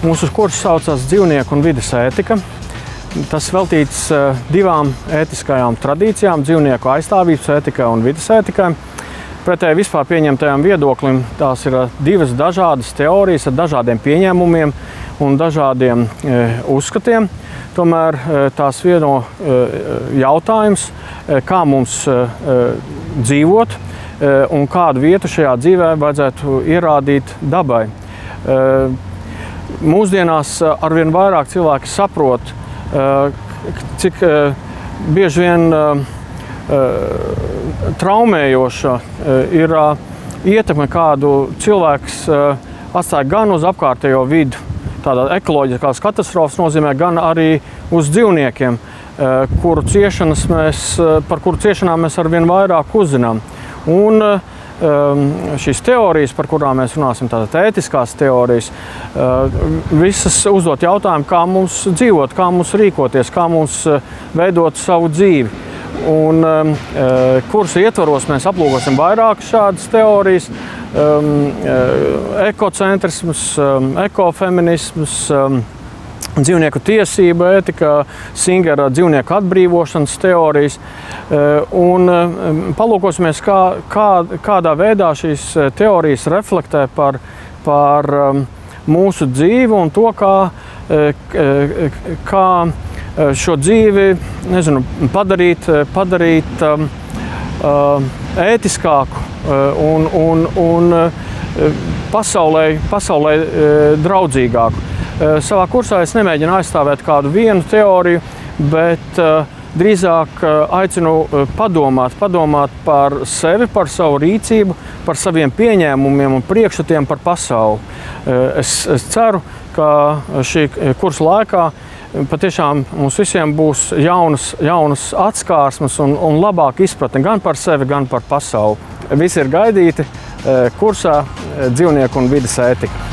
Mūsu kurs saucas Dzīvnieku un vides ētika. Tas veltīts divām ētiskajām tradīcijām – dzīvnieku aizstāvības ētikai un vides ētikai. Pretēji vispār pieņemtajam viedoklim, tās ir divas dažādas teorijas ar dažādiem pieņēmumiem un dažādiem uzskatiem. Tomēr tās vieno jautājums, kā mums dzīvot un kādu vietu šajā dzīvē vajadzētu ierādīt dabai. Mūsdienās arvien vairāk cilvēki saprot, cik bieži vien traumējoša ir ietekme, kādu cilvēks atstāja gan uz apkārtējo vidu, tādā ekoloģiskās katastrofas nozīmē, gan arī uz dzīvniekiem, par kuru ciešanām mēs arvien vairāk uzzinām. Un šīs teorijas, par kurām mēs runāsim, tātad ētiskās teorijas, visas uzdot jautājumu, kā mums dzīvot, kā mums rīkoties, kā mums veidot savu dzīvi. Un kursa ietvaros mēs aplūkosim vairāk šādas teorijas, ekocentrisms, ekofeminisms, dzīvnieku tiesība ētika, Singera dzīvnieku atbrīvošanas teorijas. Un palūkosimies, kādā veidā šīs teorijas reflektē par mūsu dzīvi un to, kā šo dzīvi, padarīt ētiskāku un pasaulē draudzīgāku. Savā kursā es nemēģinu aizstāvēt kādu vienu teoriju, bet drīzāk aicinu padomāt par sevi, par savu rīcību, par saviem pieņēmumiem un priekšstatiem par pasauli. Es ceru, ka šī kursa laikā patiešām mums visiem būs jaunas atskārsmes un labāka izpratne gan par sevi, gan par pasauli. Visi ir gaidīti kursā Dzīvnieku un vides ētika.